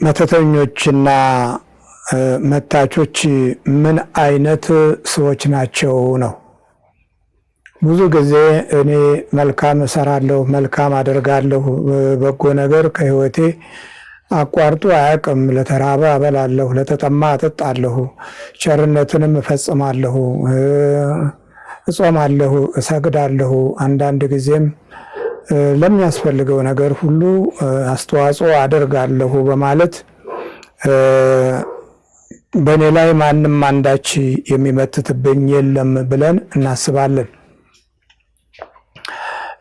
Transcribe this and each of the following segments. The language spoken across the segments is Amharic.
መተተኞችና መታቾች ምን አይነት ሰዎች ናቸው ነው? ብዙ ጊዜ እኔ መልካም እሰራለሁ፣ መልካም አደርጋለሁ፣ በጎ ነገር ከህይወቴ አቋርጦ አያውቅም። ለተራበ አበላለሁ፣ ለተጠማ አጠጣለሁ፣ ቸርነትንም እፈጽማለሁ፣ እጾማለሁ፣ እሰግዳለሁ፣ አንዳንድ ጊዜም ለሚያስፈልገው ነገር ሁሉ አስተዋጽኦ አደርጋለሁ በማለት በእኔ ላይ ማንም አንዳች የሚመትትብኝ የለም ብለን እናስባለን።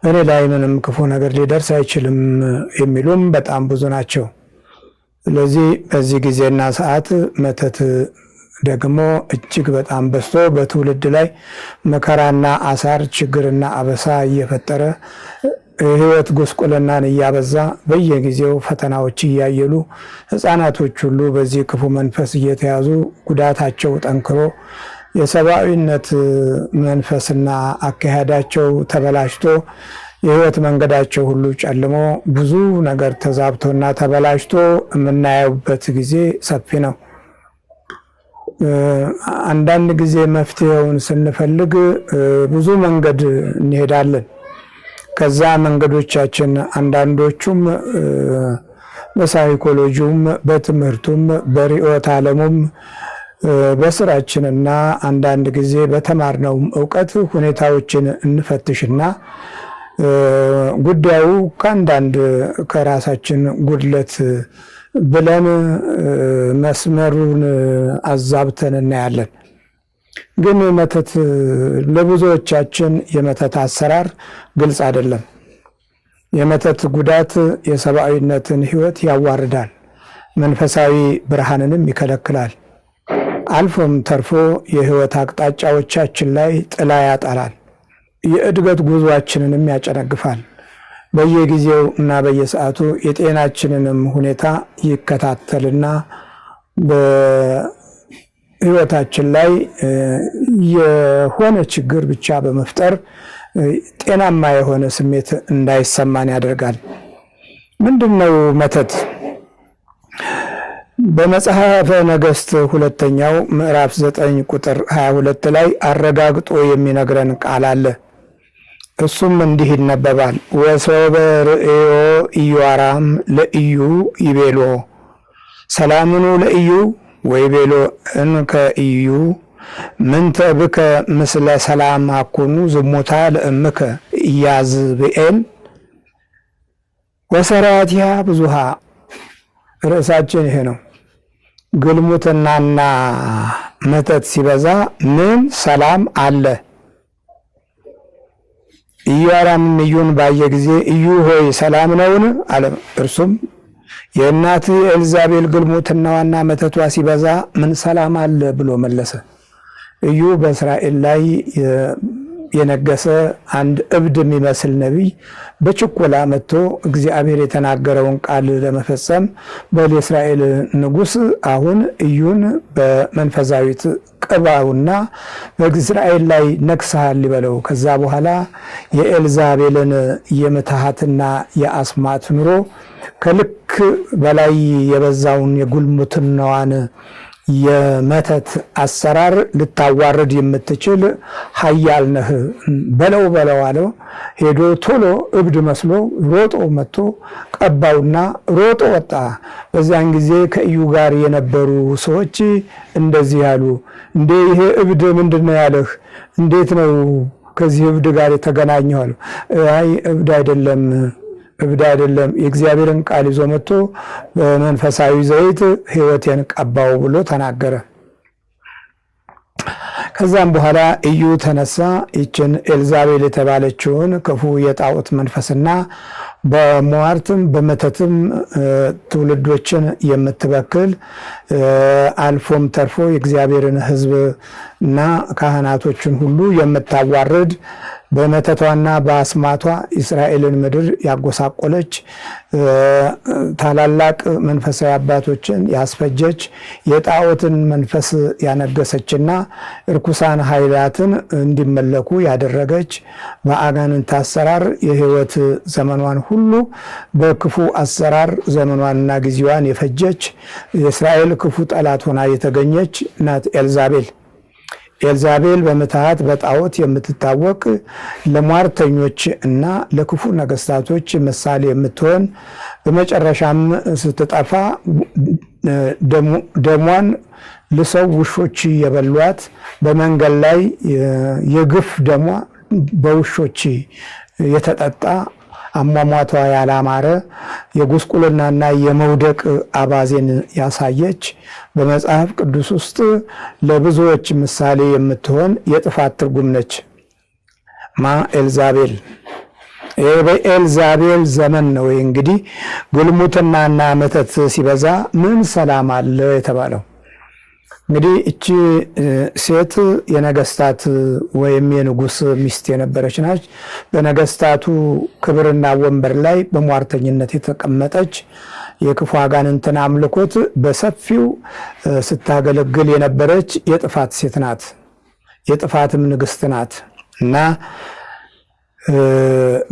በእኔ ላይ ምንም ክፉ ነገር ሊደርስ አይችልም የሚሉም በጣም ብዙ ናቸው። ስለዚህ በዚህ ጊዜና ሰዓት መተት ደግሞ እጅግ በጣም በዝቶ በትውልድ ላይ መከራና አሳር፣ ችግርና አበሳ እየፈጠረ ህይወት ጉስቁልናን እያበዛ በየጊዜው ፈተናዎች እያየሉ ህፃናቶች ሁሉ በዚህ ክፉ መንፈስ እየተያዙ ጉዳታቸው ጠንክሮ የሰብአዊነት መንፈስና አካሄዳቸው ተበላሽቶ የህይወት መንገዳቸው ሁሉ ጨልሞ ብዙ ነገር ተዛብቶና ተበላሽቶ የምናየውበት ጊዜ ሰፊ ነው። አንዳንድ ጊዜ መፍትሄውን ስንፈልግ ብዙ መንገድ እንሄዳለን። ከዛ መንገዶቻችን አንዳንዶቹም በሳይኮሎጂውም በትምህርቱም በርዕዮተ ዓለሙም በስራችንና አንዳንድ ጊዜ በተማርነው ዕውቀት ሁኔታዎችን እንፈትሽና ጉዳዩ ከአንዳንድ ከራሳችን ጉድለት ብለን መስመሩን አዛብተን እናያለን። ግን መተት ለብዙዎቻችን የመተት አሰራር ግልጽ አይደለም። የመተት ጉዳት የሰብአዊነትን ህይወት ያዋርዳል፣ መንፈሳዊ ብርሃንንም ይከለክላል። አልፎም ተርፎ የህይወት አቅጣጫዎቻችን ላይ ጥላ ያጠላል፣ የእድገት ጉዟችንንም ያጨነግፋል። በየጊዜው እና በየሰዓቱ የጤናችንንም ሁኔታ ይከታተልና ህይወታችን ላይ የሆነ ችግር ብቻ በመፍጠር ጤናማ የሆነ ስሜት እንዳይሰማን ያደርጋል። ምንድነው መተት? በመጽሐፈ ነገሥት ሁለተኛው ምዕራፍ 9 ቁጥር 22 ላይ አረጋግጦ የሚነግረን ቃል አለ። እሱም እንዲህ ይነበባል። ወሶበ ርእዮ ኢዮአራም ለኢዩ ይቤሎ ሰላምኑ ለኢዩ ወይቤሎ እንከ ኢዩ ምንተ ብከ ምስለ ሰላም አኩኑ ዝሙታ ለእምከ ኢያዝብኤል ወሰራያቲሃ ብዙሃ። ርዕሳችን ይሄ ነው። ግልሙትናና መተት ሲበዛ ምን ሰላም አለ? ኢዮአራም ኢዩን ባየ ጊዜ ኢዩ ሆይ ሰላም ነውን አለ። እርሱም የእናት ኤልዛቤል ግልሙትናዋና መተቷ ሲበዛ ምን ሰላም አለ ብሎ መለሰ። ኢዩ በእስራኤል ላይ የነገሰ አንድ እብድ የሚመስል ነቢይ በችኮላ መጥቶ እግዚአብሔር የተናገረውን ቃል ለመፈጸም በእስራኤል ንጉሥ አሁን ኢዩን በመንፈሳዊት ቅባውና በእስራኤል ላይ ነግሰሃል ሊበለው። ከዛ በኋላ የኤልዛቤልን የምትሃትና የአስማት ኑሮ ከልክ በላይ የበዛውን የጉልሙትናዋን የመተት አሰራር ልታዋርድ የምትችል ኃያል ነህ በለው አለው። ሄዶ ቶሎ እብድ መስሎ ሮጦ መጥቶ ቀባውና ሮጦ ወጣ። በዚያን ጊዜ ከኢዩ ጋር የነበሩ ሰዎች እንደዚህ ያሉ፣ እንዴ ይሄ እብድ ምንድነው ያለህ? እንዴት ነው ከዚህ እብድ ጋር የተገናኘው? አይ እብድ አይደለም የእግዚአብሔርን ቃል ይዞ መጥቶ በመንፈሳዊ ዘይት ሕይወቴን ቀባው ብሎ ተናገረ። ከዛም በኋላ ኢዩ ተነሳ። ይችን ኤልዛቤል የተባለችውን ክፉ የጣዖት መንፈስና በሟርትም በመተትም ትውልዶችን የምትበክል አልፎም ተርፎ የእግዚአብሔርን ሕዝብ እና ካህናቶችን ሁሉ የምታዋርድ በመተቷና በአስማቷ እስራኤልን ምድር ያጎሳቆለች ታላላቅ መንፈሳዊ አባቶችን ያስፈጀች የጣዖትን መንፈስ ያነገሰችና እርኩሳን ኃይላትን እንዲመለኩ ያደረገች በአጋንንት አሰራር የሕይወት ዘመኗን ሁሉ በክፉ አሰራር ዘመኗንና ጊዜዋን የፈጀች የእስራኤል ክፉ ጠላት ሆና የተገኘች ናት ኤልዛቤል። ኤልዛቤል በምትሃት በጣዖት የምትታወቅ ለሟርተኞች እና ለክፉ ነገስታቶች ምሳሌ የምትሆን በመጨረሻም ስትጠፋ ደሟን ልሰው ውሾች የበሏት በመንገድ ላይ የግፍ ደሟ በውሾች የተጠጣ አሟሟቷ ያላማረ የጉስቁልናና የመውደቅ አባዜን ያሳየች በመጽሐፍ ቅዱስ ውስጥ ለብዙዎች ምሳሌ የምትሆን የጥፋት ትርጉም ነች። ኤልዛቤል። ይህ በኤልዛቤል ዘመን ነው እንግዲህ ግልሙትናና መተት ሲበዛ ምን ሰላም አለ የተባለው። እንግዲህ እቺ ሴት የነገስታት ወይም የንጉስ ሚስት የነበረች ናች። በነገስታቱ ክብርና ወንበር ላይ በሟርተኝነት የተቀመጠች የክፉ አጋንንትን አምልኮት በሰፊው ስታገለግል የነበረች የጥፋት ሴት ናት። የጥፋትም ንግስት ናት እና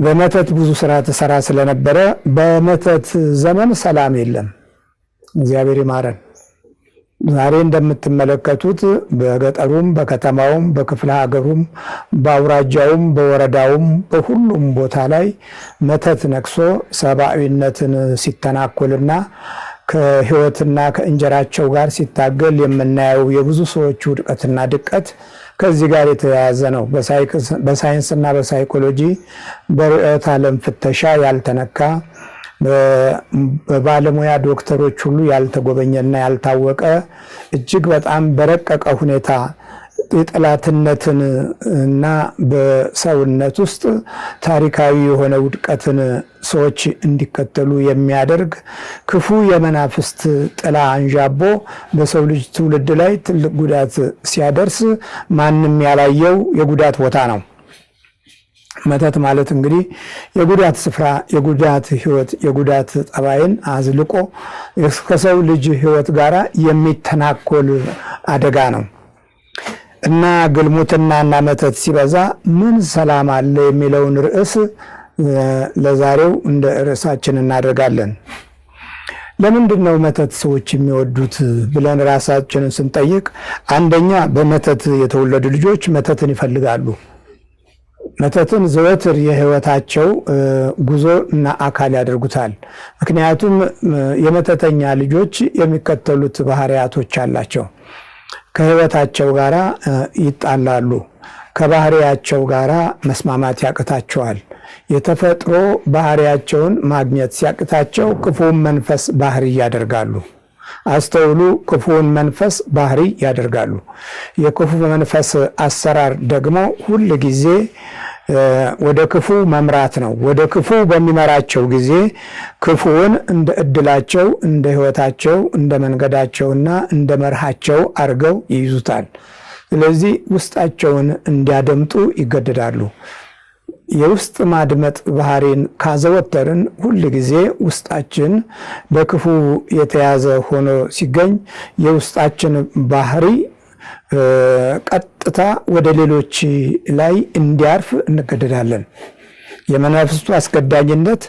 በመተት ብዙ ስራ ትሰራ ስለነበረ በመተት ዘመን ሰላም የለም። እግዚአብሔር ይማረን። ዛሬ እንደምትመለከቱት በገጠሩም በከተማውም በክፍለ ሀገሩም በአውራጃውም በወረዳውም በሁሉም ቦታ ላይ መተት ነክሶ ሰብአዊነትን ሲተናኮልና ከህይወትና ከእንጀራቸው ጋር ሲታገል የምናየው የብዙ ሰዎች ውድቀትና ድቀት ከዚህ ጋር የተያያዘ ነው። በሳይንስና በሳይኮሎጂ በርዕዮተ ዓለም ፍተሻ ያልተነካ በባለሙያ ዶክተሮች ሁሉ ያልተጎበኘና ያልታወቀ እጅግ በጣም በረቀቀ ሁኔታ የጠላትነትን እና በሰውነት ውስጥ ታሪካዊ የሆነ ውድቀትን ሰዎች እንዲከተሉ የሚያደርግ ክፉ የመናፍስት ጥላ አንዣቦ በሰው ልጅ ትውልድ ላይ ትልቅ ጉዳት ሲያደርስ ማንም ያላየው የጉዳት ቦታ ነው። መተት ማለት እንግዲህ የጉዳት ስፍራ፣ የጉዳት ህይወት፣ የጉዳት ጠባይን አዝልቆ ከሰው ልጅ ህይወት ጋር የሚተናኮል አደጋ ነው እና ግልሙትናና መተት ሲበዛ ምን ሰላም አለ የሚለውን ርዕስ ለዛሬው እንደ ርዕሳችን እናደርጋለን። ለምንድን ነው መተት ሰዎች የሚወዱት ብለን ራሳችንን ስንጠይቅ፣ አንደኛ በመተት የተወለዱ ልጆች መተትን ይፈልጋሉ። መተትን ዘወትር የህይወታቸው ጉዞ እና አካል ያደርጉታል። ምክንያቱም የመተተኛ ልጆች የሚከተሉት ባህሪያቶች አላቸው። ከህይወታቸው ጋር ይጣላሉ። ከባህሪያቸው ጋር መስማማት ያቅታቸዋል። የተፈጥሮ ባህሪያቸውን ማግኘት ሲያቅታቸው ክፉውን መንፈስ ባህሪ ያደርጋሉ። አስተውሉ፣ ክፉውን መንፈስ ባህሪ ያደርጋሉ። የክፉ መንፈስ አሰራር ደግሞ ሁል ጊዜ ወደ ክፉ መምራት ነው። ወደ ክፉ በሚመራቸው ጊዜ ክፉውን እንደ እድላቸው፣ እንደ ህይወታቸው፣ እንደ መንገዳቸውና እንደ መርሃቸው አድርገው ይይዙታል። ስለዚህ ውስጣቸውን እንዲያደምጡ ይገደዳሉ። የውስጥ ማድመጥ ባህሪን ካዘወተርን ሁል ጊዜ ውስጣችን በክፉ የተያዘ ሆኖ ሲገኝ የውስጣችን ባህሪ ቀጥታ ወደ ሌሎች ላይ እንዲያርፍ እንገደዳለን። የመናፍስቱ አስገዳጅነት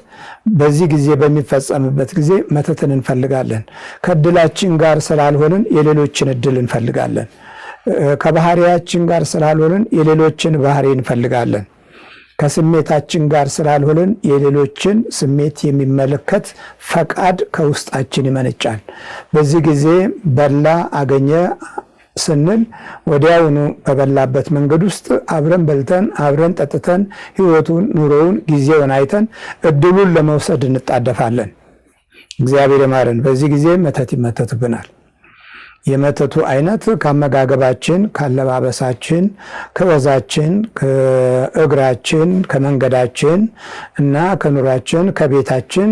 በዚህ ጊዜ በሚፈጸምበት ጊዜ መተትን እንፈልጋለን። ከእድላችን ጋር ስላልሆንን የሌሎችን እድል እንፈልጋለን። ከባህሪያችን ጋር ስላልሆንን የሌሎችን ባህሪ እንፈልጋለን። ከስሜታችን ጋር ስላልሆንን የሌሎችን ስሜት የሚመለከት ፈቃድ ከውስጣችን ይመነጫል። በዚህ ጊዜ በላ አገኘ ስንል ወዲያውኑ በበላበት መንገድ ውስጥ አብረን በልተን አብረን ጠጥተን ህይወቱን፣ ኑሮውን፣ ጊዜውን አይተን እድሉን ለመውሰድ እንጣደፋለን። እግዚአብሔር ይማረን። በዚህ ጊዜ መተት ይመተትብናል። የመተቱ አይነት ከአመጋገባችን፣ ከአለባበሳችን፣ ከወዛችን፣ ከእግራችን፣ ከመንገዳችን እና ከኑራችን፣ ከቤታችን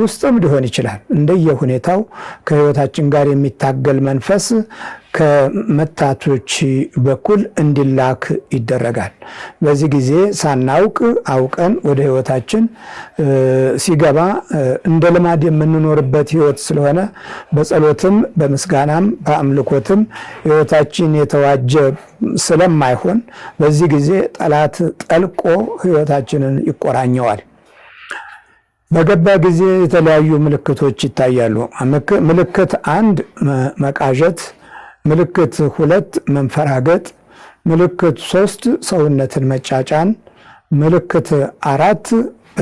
ውስጥም ሊሆን ይችላል። እንደየሁኔታው ከህይወታችን ጋር የሚታገል መንፈስ ከመታቶች በኩል እንዲላክ ይደረጋል። በዚህ ጊዜ ሳናውቅ አውቀን ወደ ህይወታችን ሲገባ እንደ ልማድ የምንኖርበት ህይወት ስለሆነ በጸሎትም በምስጋናም በአምልኮትም ህይወታችን የተዋጀ ስለማይሆን በዚህ ጊዜ ጠላት ጠልቆ ህይወታችንን ይቆራኘዋል። በገባ ጊዜ የተለያዩ ምልክቶች ይታያሉ። ምልክት 1 መቃዠት፣ ምልክት 2 መንፈራገጥ፣ ምልክት 3 ሰውነትን መጫጫን፣ ምልክት 4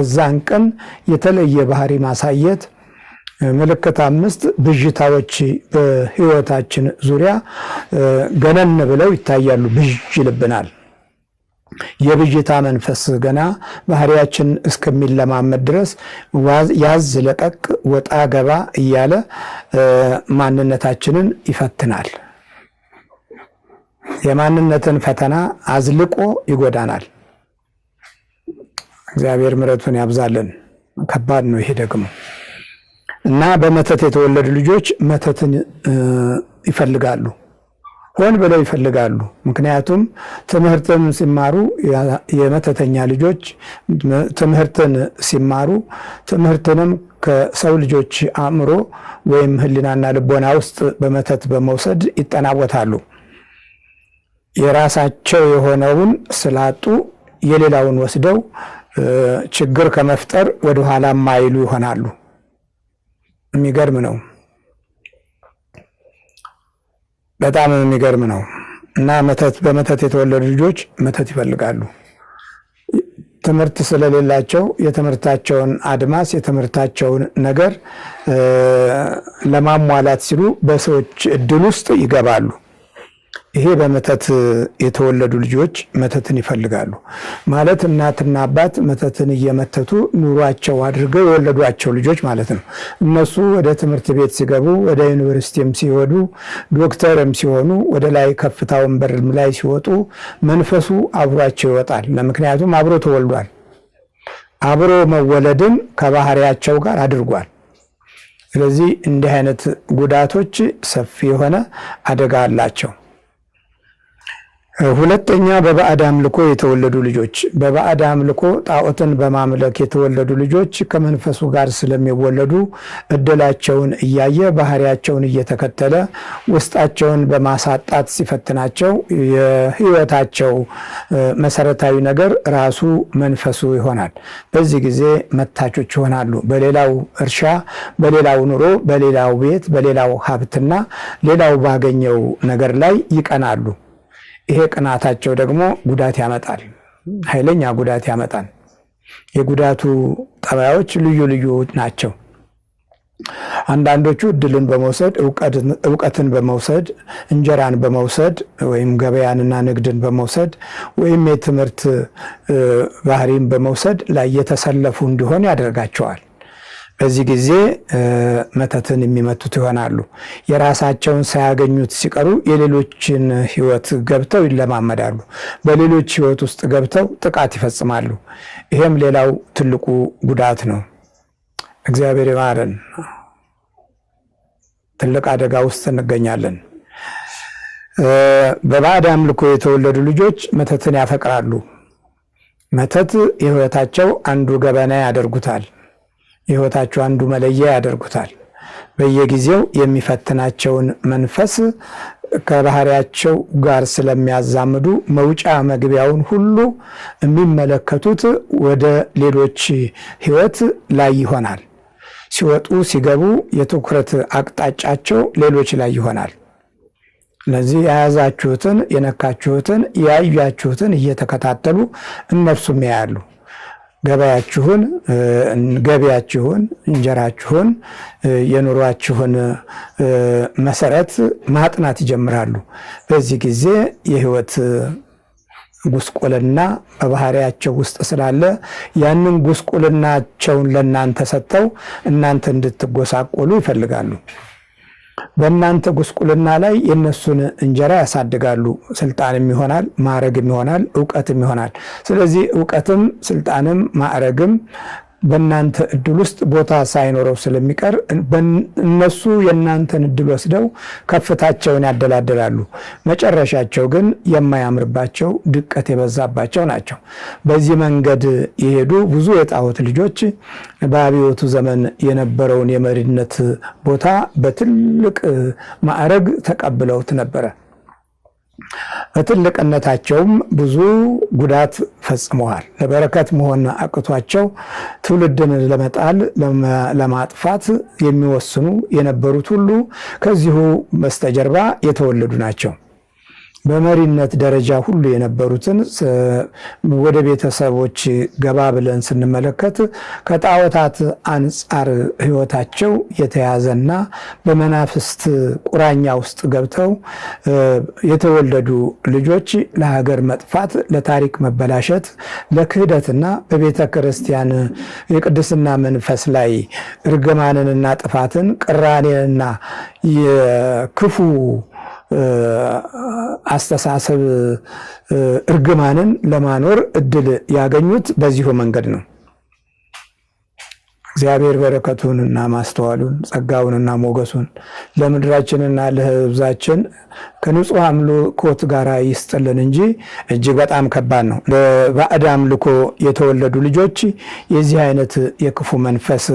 እዛን ቀን የተለየ ባህሪ ማሳየት፣ ምልክት 5 ብዥታዎች በህይወታችን ዙሪያ ገነን ብለው ይታያሉ፣ ብዥ ይልብናል። የብዥታ መንፈስ ገና ባህሪያችን እስከሚለማመድ ድረስ ያዝ ለቀቅ ወጣ ገባ እያለ ማንነታችንን ይፈትናል። የማንነትን ፈተና አዝልቆ ይጎዳናል። እግዚአብሔር ምሕረቱን ያብዛልን። ከባድ ነው ይሄ ደግሞ እና በመተት የተወለዱ ልጆች መተትን ይፈልጋሉ፣ ሆን ብለው ይፈልጋሉ። ምክንያቱም ትምህርትን ሲማሩ የመተተኛ ልጆች ትምህርትን ሲማሩ ትምህርትንም ከሰው ልጆች አእምሮ ወይም ሕሊናና ልቦና ውስጥ በመተት በመውሰድ ይጠናወታሉ። የራሳቸው የሆነውን ስላጡ የሌላውን ወስደው ችግር ከመፍጠር ወደ ኋላ ማይሉ ይሆናሉ። የሚገርም ነው። በጣም የሚገርም ነው እና በመተት የተወለዱ ልጆች መተት ይፈልጋሉ። ትምህርት ስለሌላቸው የትምህርታቸውን አድማስ የትምህርታቸውን ነገር ለማሟላት ሲሉ በሰዎች እድል ውስጥ ይገባሉ። ይሄ በመተት የተወለዱ ልጆች መተትን ይፈልጋሉ ማለት እናትና አባት መተትን እየመተቱ ኑሯቸው አድርገው የወለዷቸው ልጆች ማለት ነው። እነሱ ወደ ትምህርት ቤት ሲገቡ፣ ወደ ዩኒቨርሲቲም ሲወዱ፣ ዶክተርም ሲሆኑ፣ ወደ ላይ ከፍታ ወንበርም ላይ ሲወጡ መንፈሱ አብሯቸው ይወጣል። ለምክንያቱም አብሮ ተወልዷል። አብሮ መወለድን ከባህሪያቸው ጋር አድርጓል። ስለዚህ እንዲህ አይነት ጉዳቶች ሰፊ የሆነ አደጋ አላቸው። ሁለተኛ በባዕድ አምልኮ የተወለዱ ልጆች። በባዕድ አምልኮ ጣዖትን በማምለክ የተወለዱ ልጆች ከመንፈሱ ጋር ስለሚወለዱ እድላቸውን እያየ ባህሪያቸውን እየተከተለ ውስጣቸውን በማሳጣት ሲፈትናቸው የሕይወታቸው መሰረታዊ ነገር ራሱ መንፈሱ ይሆናል። በዚህ ጊዜ መታቾች ይሆናሉ። በሌላው እርሻ፣ በሌላው ኑሮ፣ በሌላው ቤት፣ በሌላው ሀብትና ሌላው ባገኘው ነገር ላይ ይቀናሉ። ይሄ ቅናታቸው ደግሞ ጉዳት ያመጣል፣ ኃይለኛ ጉዳት ያመጣል። የጉዳቱ ጠባዮች ልዩ ልዩ ናቸው። አንዳንዶቹ እድልን በመውሰድ እውቀትን በመውሰድ እንጀራን በመውሰድ ወይም ገበያንና ንግድን በመውሰድ ወይም የትምህርት ባህሪን በመውሰድ ላይ የተሰለፉ እንዲሆን ያደርጋቸዋል። በዚህ ጊዜ መተትን የሚመቱት ይሆናሉ። የራሳቸውን ሳያገኙት ሲቀሩ የሌሎችን ሕይወት ገብተው ይለማመዳሉ። በሌሎች ሕይወት ውስጥ ገብተው ጥቃት ይፈጽማሉ። ይሄም ሌላው ትልቁ ጉዳት ነው። እግዚአብሔር ይማረን። ትልቅ አደጋ ውስጥ እንገኛለን። በባዕድ አምልኮ የተወለዱ ልጆች መተትን ያፈቅራሉ። መተት የሕይወታቸው አንዱ ገበና ያደርጉታል። የሕይወታቸው አንዱ መለያ ያደርጉታል። በየጊዜው የሚፈትናቸውን መንፈስ ከባህሪያቸው ጋር ስለሚያዛምዱ መውጫ መግቢያውን ሁሉ የሚመለከቱት ወደ ሌሎች ሕይወት ላይ ይሆናል። ሲወጡ ሲገቡ የትኩረት አቅጣጫቸው ሌሎች ላይ ይሆናል። ስለዚህ የያዛችሁትን፣ የነካችሁትን፣ ያያችሁትን እየተከታተሉ እነርሱም ያያሉ። ገበያችሁን፣ እንጀራችሁን፣ የኑሯችሁን መሰረት ማጥናት ይጀምራሉ። በዚህ ጊዜ የሕይወት ጉስቁልና በባህሪያቸው ውስጥ ስላለ ያንን ጉስቁልናቸውን ለእናንተ ሰጥተው እናንተ እንድትጎሳቆሉ ይፈልጋሉ። በእናንተ ጉስቁልና ላይ የነሱን እንጀራ ያሳድጋሉ። ስልጣንም ይሆናል፣ ማዕረግም ይሆናል፣ እውቀትም ይሆናል። ስለዚህ እውቀትም ስልጣንም ማዕረግም በእናንተ እድል ውስጥ ቦታ ሳይኖረው ስለሚቀር እነሱ የእናንተን እድል ወስደው ከፍታቸውን ያደላድላሉ። መጨረሻቸው ግን የማያምርባቸው ድቀት የበዛባቸው ናቸው። በዚህ መንገድ የሄዱ ብዙ የጣዖት ልጆች በአብዮቱ ዘመን የነበረውን የመሪነት ቦታ በትልቅ ማዕረግ ተቀብለውት ነበረ። በትልቅነታቸውም ብዙ ጉዳት ፈጽመዋል። ለበረከት መሆን አቅቷቸው ትውልድን ለመጣል ለማጥፋት የሚወስኑ የነበሩት ሁሉ ከዚሁ በስተጀርባ የተወለዱ ናቸው። በመሪነት ደረጃ ሁሉ የነበሩትን ወደ ቤተሰቦች ገባ ብለን ስንመለከት ከጣዖታት አንጻር ሕይወታቸው የተያዘና በመናፍስት ቁራኛ ውስጥ ገብተው የተወለዱ ልጆች ለሀገር መጥፋት፣ ለታሪክ መበላሸት፣ ለክህደትና በቤተ ክርስቲያን የቅድስና መንፈስ ላይ እርግማንንና ጥፋትን፣ ቅራኔንና የክፉ አስተሳሰብ እርግማንን ለማኖር እድል ያገኙት በዚሁ መንገድ ነው። እግዚአብሔር በረከቱንና ማስተዋሉን ጸጋውንና ሞገሱን ለምድራችንና ለሕዝባችን ከንጹሕ አምልኮት ጋር ይስጥልን እንጂ እጅግ በጣም ከባድ ነው። በባዕድ አምልኮ የተወለዱ ልጆች የዚህ አይነት የክፉ መንፈስ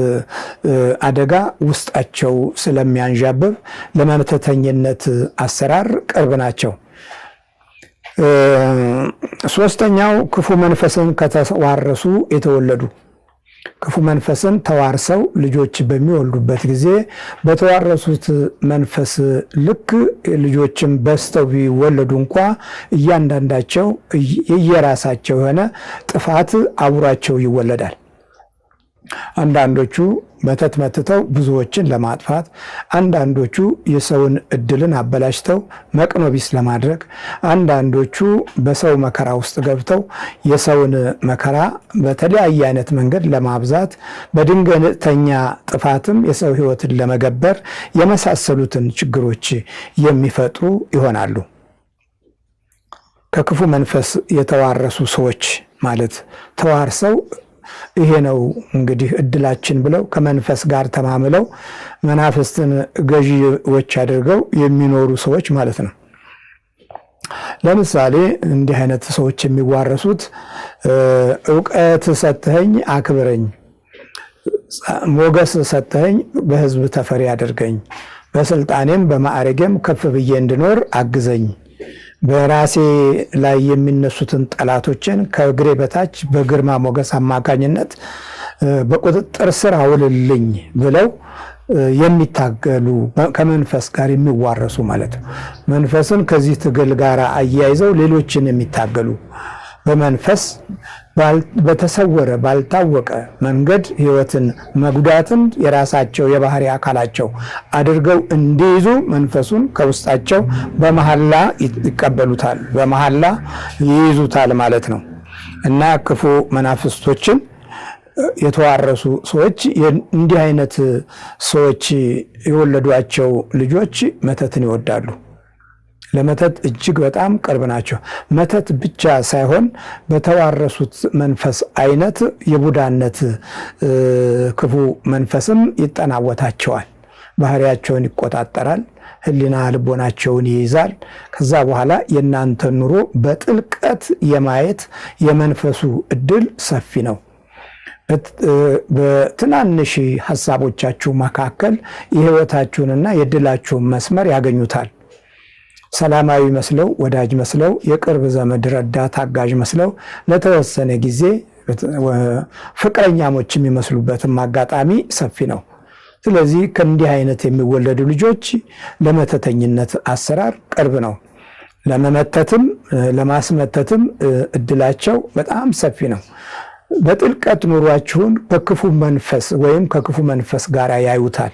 አደጋ ውስጣቸው ስለሚያንዣብብ ለመተተኝነት አሰራር ቅርብ ናቸው። ሶስተኛው ክፉ መንፈስን ከተዋረሱ የተወለዱ ክፉ መንፈስን ተዋርሰው ልጆች በሚወልዱበት ጊዜ በተዋረሱት መንፈስ ልክ ልጆችም በስተው ቢወለዱ እንኳ እያንዳንዳቸው የየራሳቸው የሆነ ጥፋት አብሯቸው ይወለዳል። አንዳንዶቹ መተት መትተው ብዙዎችን ለማጥፋት፣ አንዳንዶቹ የሰውን እድልን አበላሽተው መቅኖቢስ ለማድረግ፣ አንዳንዶቹ በሰው መከራ ውስጥ ገብተው የሰውን መከራ በተለያየ አይነት መንገድ ለማብዛት፣ በድንገተኛ ጥፋትም የሰው ሕይወትን ለመገበር የመሳሰሉትን ችግሮች የሚፈጥሩ ይሆናሉ። ከክፉ መንፈስ የተዋረሱ ሰዎች ማለት ተዋርሰው ይሄ ነው እንግዲህ እድላችን ብለው ከመንፈስ ጋር ተማምለው መናፍስትን ገዢዎች አድርገው የሚኖሩ ሰዎች ማለት ነው። ለምሳሌ እንዲህ አይነት ሰዎች የሚዋረሱት ዕውቀት ሰጥተኸኝ አክብረኝ፣ ሞገስ ሰጥተኸኝ በሕዝብ ተፈሪ አድርገኝ፣ በስልጣኔም በማዕረጌም ከፍ ብዬ እንድኖር አግዘኝ፣ በራሴ ላይ የሚነሱትን ጠላቶችን ከእግሬ በታች በግርማ ሞገስ አማካኝነት በቁጥጥር ስር አውልልኝ ብለው የሚታገሉ ከመንፈስ ጋር የሚዋረሱ ማለት ነው። መንፈስን ከዚህ ትግል ጋር አያይዘው ሌሎችን የሚታገሉ በመንፈስ በተሰወረ ባልታወቀ መንገድ ሕይወትን መጉዳትን የራሳቸው የባህሪ አካላቸው አድርገው እንዲይዙ መንፈሱን ከውስጣቸው በመሐላ ይቀበሉታል፣ በመሐላ ይይዙታል ማለት ነው እና ክፉ መናፍስቶችን የተዋረሱ ሰዎች እንዲህ አይነት ሰዎች የወለዷቸው ልጆች መተትን ይወዳሉ። ለመተት እጅግ በጣም ቅርብ ናቸው። መተት ብቻ ሳይሆን በተዋረሱት መንፈስ አይነት የቡዳነት ክፉ መንፈስም ይጠናወታቸዋል። ባህሪያቸውን ይቆጣጠራል፣ ሕሊና ልቦናቸውን ይይዛል። ከዛ በኋላ የእናንተን ኑሮ በጥልቀት የማየት የመንፈሱ እድል ሰፊ ነው። በትናንሽ ሀሳቦቻችሁ መካከል የሕይወታችሁንና የድላችሁን መስመር ያገኙታል። ሰላማዊ መስለው፣ ወዳጅ መስለው፣ የቅርብ ዘመድ ረዳት አጋዥ መስለው ለተወሰነ ጊዜ ፍቅረኛሞች የሚመስሉበትም አጋጣሚ ሰፊ ነው። ስለዚህ ከእንዲህ አይነት የሚወለዱ ልጆች ለመተተኝነት አሰራር ቅርብ ነው። ለመመተትም ለማስመተትም እድላቸው በጣም ሰፊ ነው። በጥልቀት ኑሯችሁን በክፉ መንፈስ ወይም ከክፉ መንፈስ ጋር ያዩታል።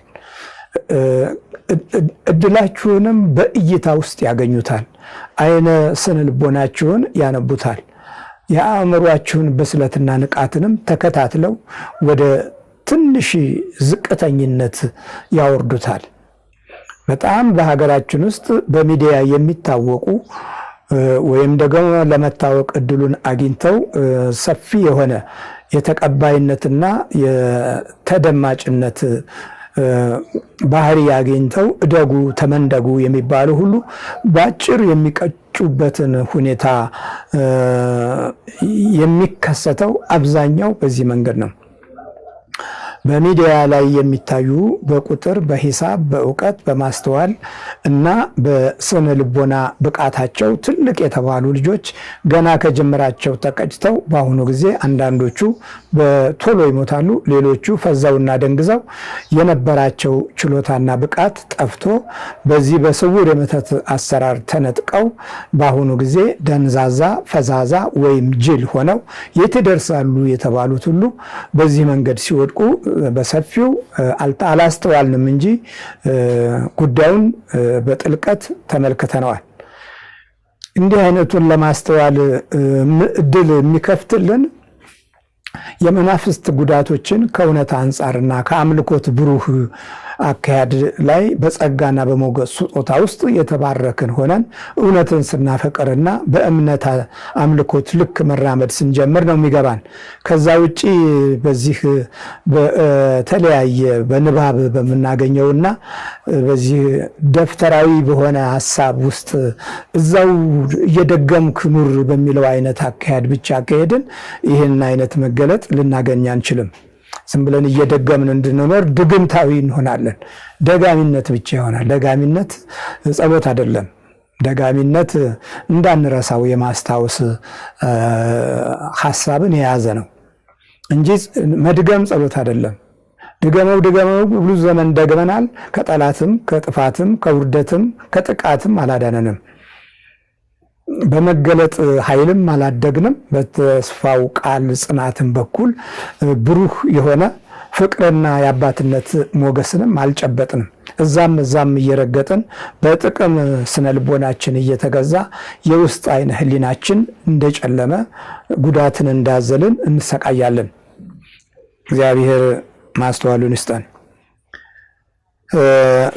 እድላችሁንም በእይታ ውስጥ ያገኙታል። አይነ ስነ ልቦናችሁን ያነቡታል። የአእምሯችሁን ብስለትና ንቃትንም ተከታትለው ወደ ትንሽ ዝቅተኝነት ያወርዱታል። በጣም በሀገራችን ውስጥ በሚዲያ የሚታወቁ ወይም ደግሞ ለመታወቅ እድሉን አግኝተው ሰፊ የሆነ የተቀባይነትና የተደማጭነት ባህሪ ያገኝተው እደጉ ተመንደጉ የሚባሉ ሁሉ በአጭር የሚቀጩበትን ሁኔታ የሚከሰተው አብዛኛው በዚህ መንገድ ነው። በሚዲያ ላይ የሚታዩ በቁጥር፣ በሂሳብ፣ በእውቀት፣ በማስተዋል እና በስነ ልቦና ብቃታቸው ትልቅ የተባሉ ልጆች ገና ከጅምራቸው ተቀጭተው በአሁኑ ጊዜ አንዳንዶቹ በቶሎ ይሞታሉ፣ ሌሎቹ ፈዛውና ደንግዘው የነበራቸው ችሎታና ብቃት ጠፍቶ በዚህ በስውር የመተት አሰራር ተነጥቀው በአሁኑ ጊዜ ደንዛዛ፣ ፈዛዛ ወይም ጅል ሆነው የት ይደርሳሉ የተባሉት ሁሉ በዚህ መንገድ ሲወድቁ በሰፊው አላስተዋልንም እንጂ ጉዳዩን በጥልቀት ተመልክተነዋል። እንዲህ አይነቱን ለማስተዋል እድል የሚከፍትልን የመናፍስት ጉዳቶችን ከእውነት አንጻርና ከአምልኮት ብሩህ አካሄድ ላይ በጸጋና በሞገስ ስጦታ ውስጥ የተባረክን ሆነን እውነትን ስናፈቅርና በእምነት አምልኮት ልክ መራመድ ስንጀምር ነው የሚገባን። ከዛ ውጪ በዚህ በተለያየ በንባብ በምናገኘውና በዚህ ደፍተራዊ በሆነ ሀሳብ ውስጥ እዛው እየደገምክ ኑር በሚለው አይነት አካሄድ ብቻ አካሄድን ይህን አይነት መገለጥ ልናገኝ አንችልም። ዝም ብለን እየደገምን እንድንኖር ድግምታዊ እንሆናለን። ደጋሚነት ብቻ ይሆናል። ደጋሚነት ጸሎት አይደለም። ደጋሚነት እንዳንረሳው የማስታወስ ሐሳብን የያዘ ነው እንጂ መድገም ጸሎት አይደለም። ድገመው ብዙ ዘመን ደግመናል። ከጠላትም ከጥፋትም ከውርደትም ከጥቃትም አላዳነንም። በመገለጥ ኃይልም አላደግንም። በተስፋው ቃል ጽናትን በኩል ብሩህ የሆነ ፍቅርና የአባትነት ሞገስንም አልጨበጥንም። እዛም እየረገጥን በጥቅም ስነ ልቦናችን እየተገዛ የውስጥ አይነ ህሊናችን እንደጨለመ ጉዳትን እንዳዘልን እንሰቃያለን። እግዚአብሔር ማስተዋሉን ይስጠን።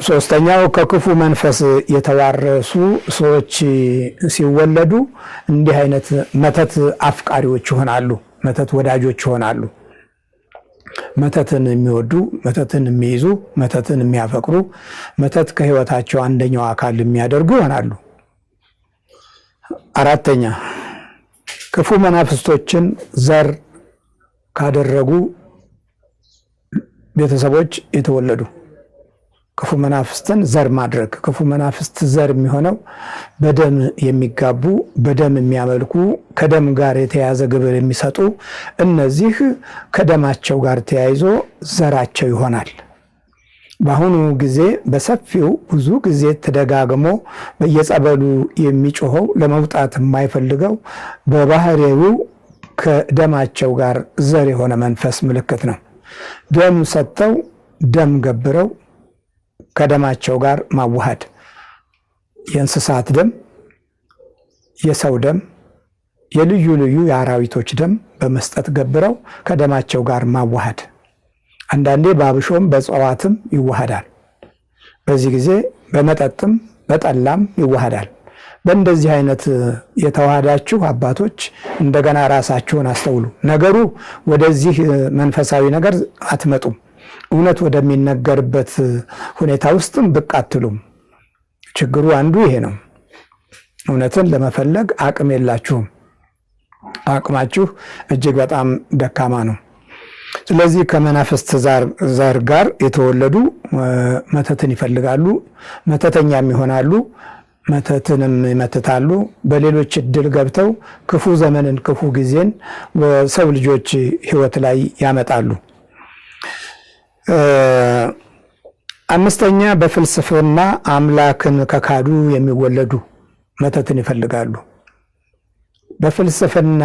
ሶስተኛው ከክፉ መንፈስ የተዋረሱ ሰዎች ሲወለዱ እንዲህ አይነት መተት አፍቃሪዎች ይሆናሉ። መተት ወዳጆች ይሆናሉ። መተትን የሚወዱ፣ መተትን የሚይዙ፣ መተትን የሚያፈቅሩ፣ መተት ከህይወታቸው አንደኛው አካል የሚያደርጉ ይሆናሉ። አራተኛ ክፉ መናፍስቶችን ዘር ካደረጉ ቤተሰቦች የተወለዱ ክፉ መናፍስትን ዘር ማድረግ። ክፉ መናፍስት ዘር የሚሆነው በደም የሚጋቡ፣ በደም የሚያመልኩ፣ ከደም ጋር የተያዘ ግብር የሚሰጡ እነዚህ ከደማቸው ጋር ተያይዞ ዘራቸው ይሆናል። በአሁኑ ጊዜ በሰፊው ብዙ ጊዜ ተደጋግሞ በየጸበሉ የሚጮኸው ለመውጣት የማይፈልገው በባህሪው ከደማቸው ጋር ዘር የሆነ መንፈስ ምልክት ነው። ደም ሰጥተው ደም ገብረው ከደማቸው ጋር ማዋሃድ፣ የእንስሳት ደም፣ የሰው ደም፣ የልዩ ልዩ የአራዊቶች ደም በመስጠት ገብረው ከደማቸው ጋር ማዋሃድ። አንዳንዴ በአብሾም በእጽዋትም ይዋሃዳል። በዚህ ጊዜ በመጠጥም በጠላም ይዋሃዳል። በእንደዚህ አይነት የተዋሃዳችሁ አባቶች እንደገና ራሳችሁን አስተውሉ። ነገሩ ወደዚህ መንፈሳዊ ነገር አትመጡም። እውነት ወደሚነገርበት ሁኔታ ውስጥም ብቅ አትሉም። ችግሩ አንዱ ይሄ ነው። እውነትን ለመፈለግ አቅም የላችሁም። አቅማችሁ እጅግ በጣም ደካማ ነው። ስለዚህ ከመናፍስት ዘር ጋር የተወለዱ መተትን ይፈልጋሉ፣ መተተኛም ይሆናሉ፣ መተትንም ይመትታሉ። በሌሎች እድል ገብተው ክፉ ዘመንን ክፉ ጊዜን በሰው ልጆች ሕይወት ላይ ያመጣሉ። አምስተኛ በፍልስፍና አምላክን ከካዱ የሚወለዱ መተትን ይፈልጋሉ። በፍልስፍና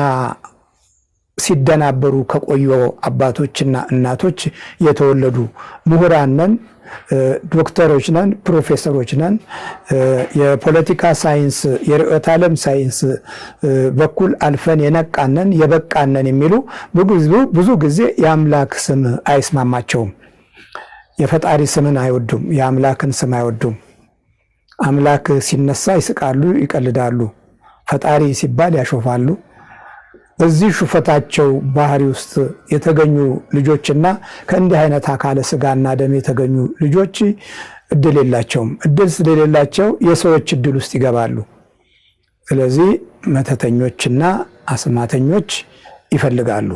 ሲደናበሩ ከቆዩ አባቶችና እናቶች የተወለዱ ምሁራን ነን፣ ዶክተሮች ነን፣ ፕሮፌሰሮች ነን፣ የፖለቲካ ሳይንስ የርዕዮተ ዓለም ሳይንስ በኩል አልፈን የነቃነን የበቃነን የሚሉ ብዙ ጊዜ የአምላክ ስም አይስማማቸውም። የፈጣሪ ስምን አይወዱም፣ የአምላክን ስም አይወዱም። አምላክ ሲነሳ ይስቃሉ፣ ይቀልዳሉ። ፈጣሪ ሲባል ያሾፋሉ። በዚህ ሹፈታቸው ባህሪ ውስጥ የተገኙ ልጆችና ከእንዲህ አይነት አካለ ስጋና ደም የተገኙ ልጆች እድል የላቸውም። እድል ስለሌላቸው የሰዎች እድል ውስጥ ይገባሉ። ስለዚህ መተተኞችና አስማተኞች ይፈልጋሉ።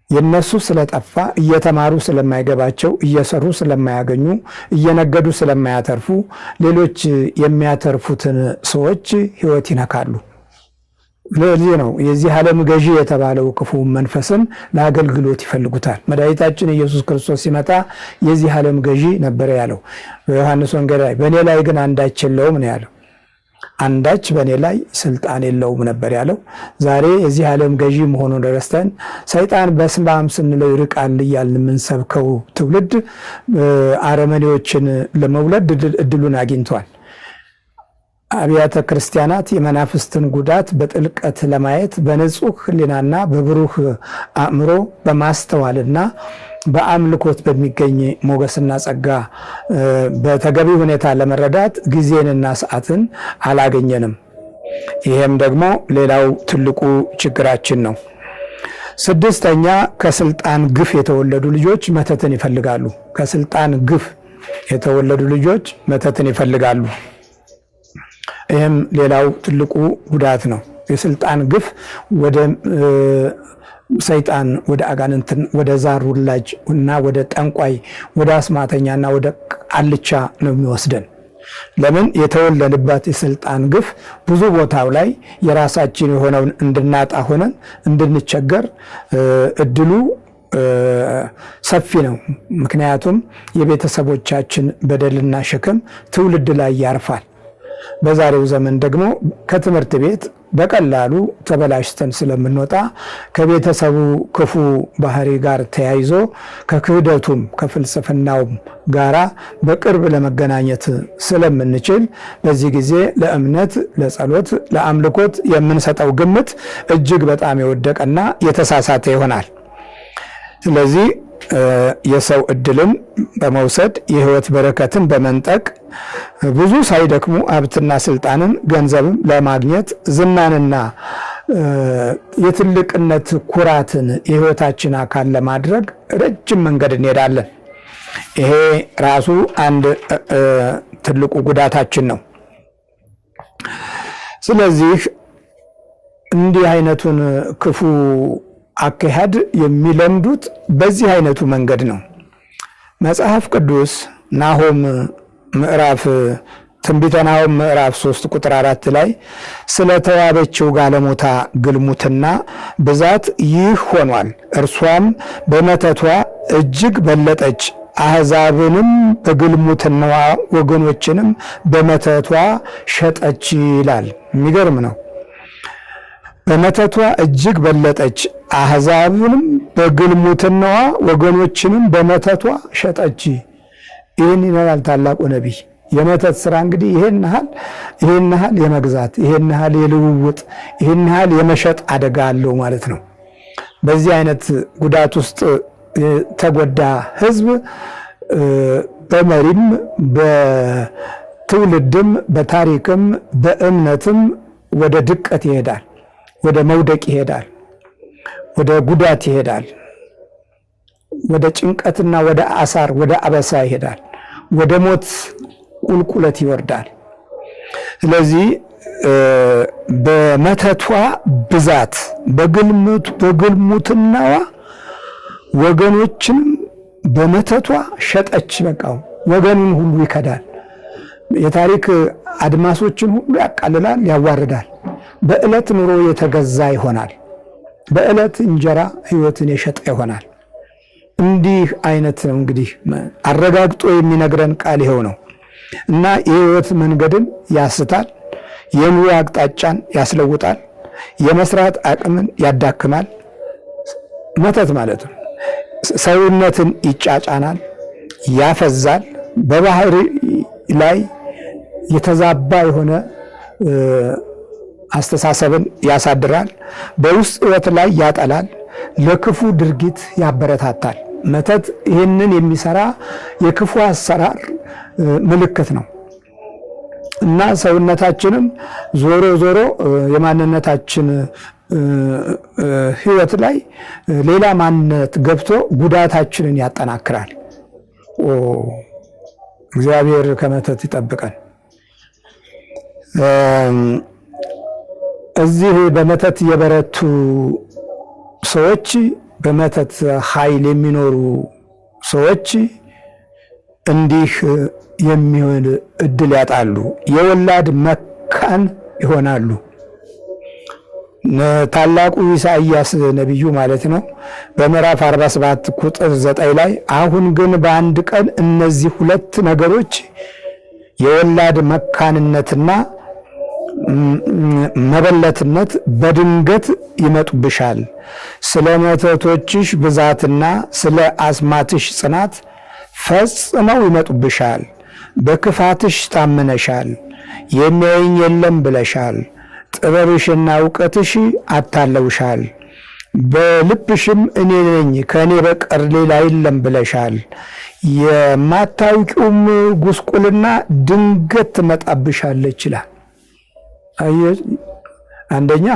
የነሱ ስለጠፋ እየተማሩ ስለማይገባቸው እየሰሩ ስለማያገኙ እየነገዱ ስለማያተርፉ ሌሎች የሚያተርፉትን ሰዎች ሕይወት ይነካሉ። ለዚህ ነው የዚህ ዓለም ገዢ የተባለው ክፉ መንፈስን ለአገልግሎት ይፈልጉታል። መድኃኒታችን ኢየሱስ ክርስቶስ ሲመጣ የዚህ ዓለም ገዢ ነበር ያለው በዮሐንስ ወንጌል ላይ። በእኔ ላይ ግን አንዳች የለውም ነው ያለው። አንዳች በእኔ ላይ ስልጣን የለውም ነበር ያለው። ዛሬ የዚህ ዓለም ገዢ መሆኑን ረስተን ሰይጣን በስማም ስንለው ይርቃል እያልን የምንሰብከው ትውልድ አረመኔዎችን ለመውለድ እድሉን አግኝቷል። አብያተ ክርስቲያናት የመናፍስትን ጉዳት በጥልቀት ለማየት በንጹህ ሕሊናና በብሩህ አእምሮ በማስተዋልና በአምልኮት በሚገኝ ሞገስና ጸጋ በተገቢ ሁኔታ ለመረዳት ጊዜንና ሰዓትን አላገኘንም። ይሄም ደግሞ ሌላው ትልቁ ችግራችን ነው። ስድስተኛ፣ ከስልጣን ግፍ የተወለዱ ልጆች መተትን ይፈልጋሉ። ከስልጣን ግፍ የተወለዱ ልጆች መተትን ይፈልጋሉ። ይህም ሌላው ትልቁ ጉዳት ነው። የስልጣን ግፍ ወደ ሰይጣን፣ ወደ አጋንንትን፣ ወደ ዛር ውላጅ እና ወደ ጠንቋይ፣ ወደ አስማተኛና ወደ ቃልቻ ነው የሚወስደን። ለምን? የተወለድባት የስልጣን ግፍ ብዙ ቦታው ላይ የራሳችን የሆነውን እንድናጣ ሆነን እንድንቸገር እድሉ ሰፊ ነው። ምክንያቱም የቤተሰቦቻችን በደልና ሸክም ትውልድ ላይ ያርፋል። በዛሬው ዘመን ደግሞ ከትምህርት ቤት በቀላሉ ተበላሽተን ስለምንወጣ ከቤተሰቡ ክፉ ባህሪ ጋር ተያይዞ ከክህደቱም ከፍልስፍናውም ጋራ በቅርብ ለመገናኘት ስለምንችል በዚህ ጊዜ ለእምነት፣ ለጸሎት፣ ለአምልኮት የምንሰጠው ግምት እጅግ በጣም የወደቀና የተሳሳተ ይሆናል። ስለዚህ የሰው እድልን በመውሰድ የህይወት በረከትን በመንጠቅ ብዙ ሳይደክሙ ሀብትና ስልጣንን ገንዘብም ለማግኘት ዝናንና የትልቅነት ኩራትን የህይወታችን አካል ለማድረግ ረጅም መንገድ እንሄዳለን። ይሄ ራሱ አንድ ትልቁ ጉዳታችን ነው። ስለዚህ እንዲህ አይነቱን ክፉ አካሄድ የሚለምዱት በዚህ አይነቱ መንገድ ነው። መጽሐፍ ቅዱስ ናሆም ምዕራፍ ትንቢተ ናሆም ምዕራፍ 3 ቁጥር 4 ላይ ስለተዋበችው ጋለሞታ ግልሙትና ብዛት ይህ ሆኗል፣ እርሷም በመተቷ እጅግ በለጠች፣ አሕዛብንም በግልሙትናዋ ወገኖችንም በመተቷ ሸጠች ይላል። የሚገርም ነው። በመተቷ እጅግ በለጠች፣ አሕዛብንም በግልሙትናዋ ወገኖችንም በመተቷ ሸጠች። ይህን ይላል ታላቁ ነቢይ። የመተት ስራ እንግዲህ ይህን ያህል የመግዛት ይህን ያህል የልውውጥ ይህን ያህል የመሸጥ አደጋ አለው ማለት ነው። በዚህ አይነት ጉዳት ውስጥ ተጎዳ ሕዝብ በመሪም በትውልድም በታሪክም በእምነትም ወደ ድቀት ይሄዳል፣ ወደ መውደቅ ይሄዳል፣ ወደ ጉዳት ይሄዳል፣ ወደ ጭንቀትና ወደ አሳር ወደ አበሳ ይሄዳል፣ ወደ ሞት ቁልቁለት ይወርዳል። ስለዚህ በመተቷ ብዛት በግልሙትናዋ ወገኖችንም በመተቷ ሸጠች። በቃ ወገኑን ሁሉ ይከዳል። የታሪክ አድማሶችን ሁሉ ያቃልላል፣ ያዋርዳል። በዕለት ኑሮ የተገዛ ይሆናል። በዕለት እንጀራ ሕይወትን የሸጠ ይሆናል። እንዲህ አይነት ነው እንግዲህ አረጋግጦ የሚነግረን ቃል ይኸው ነው እና የሕይወት መንገድን ያስታል፣ የኑሮ አቅጣጫን ያስለውጣል፣ የመስራት አቅምን ያዳክማል። መተት ማለት ነው። ሰውነትን ይጫጫናል፣ ያፈዛል፣ በባህሪ ላይ የተዛባ የሆነ አስተሳሰብን ያሳድራል፣ በውስጥ ሕይወት ላይ ያጠላል፣ ለክፉ ድርጊት ያበረታታል። መተት ይህንን የሚሰራ የክፉ አሰራር ምልክት ነው እና ሰውነታችንም ዞሮ ዞሮ የማንነታችን ሕይወት ላይ ሌላ ማንነት ገብቶ ጉዳታችንን ያጠናክራል። እግዚአብሔር ከመተት ይጠብቀን። እዚህ በመተት የበረቱ ሰዎች በመተት ኃይል የሚኖሩ ሰዎች እንዲህ የሚሆን እድል ያጣሉ፣ የወላድ መካን ይሆናሉ። ታላቁ ኢሳይያስ ነቢዩ ማለት ነው በምዕራፍ 47 ቁጥር 9 ላይ አሁን ግን በአንድ ቀን እነዚህ ሁለት ነገሮች የወላድ መካንነትና መበለትነት በድንገት ይመጡብሻል፣ ስለ መተቶችሽ ብዛትና ስለ አስማትሽ ጽናት ፈጽመው ይመጡብሻል። በክፋትሽ ታምነሻል፣ የሚያየኝ የለም ብለሻል። ጥበብሽና እውቀትሽ አታለውሻል። በልብሽም እኔ ነኝ ከእኔ በቀር ሌላ የለም ብለሻል። የማታውቂውም ጉስቁልና ድንገት ትመጣብሻለች ይላል። አንደኛ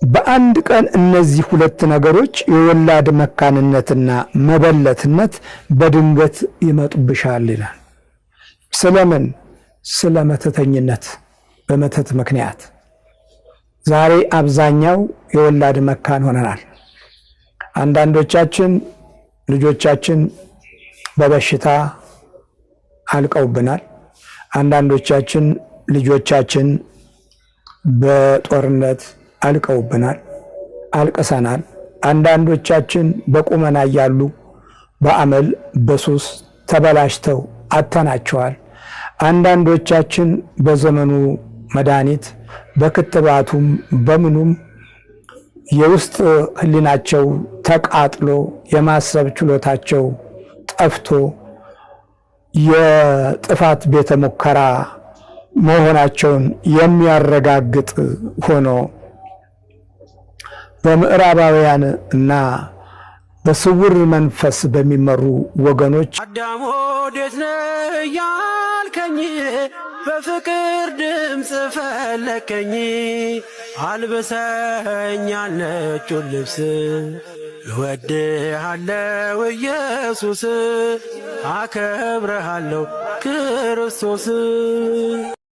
በአንድ ቀን እነዚህ ሁለት ነገሮች የወላድ መካንነትና መበለትነት በድንገት ይመጡብሻል ይላል። ስለምን? ስለ መተተኝነት፣ በመተት ምክንያት ዛሬ አብዛኛው የወላድ መካን ሆነናል። አንዳንዶቻችን ልጆቻችን በበሽታ አልቀውብናል። አንዳንዶቻችን ልጆቻችን በጦርነት አልቀውብናል፣ አልቅሰናል። አንዳንዶቻችን በቁመና እያሉ በአመል በሱስ ተበላሽተው አጥተናቸዋል። አንዳንዶቻችን በዘመኑ መድኃኒት በክትባቱም በምኑም የውስጥ ሕሊናቸው ተቃጥሎ የማሰብ ችሎታቸው ጠፍቶ የጥፋት ቤተ ሙከራ መሆናቸውን የሚያረጋግጥ ሆኖ በምዕራባውያን እና በስውር መንፈስ በሚመሩ ወገኖች አዳም ወዴት ነህ ያልከኝ፣ በፍቅር ድምፅ ፈለከኝ። አልብሰኝ ነጩን ልብስ፣ እወድሃለሁ ኢየሱስ፣ አከብረሃለሁ ክርስቶስ።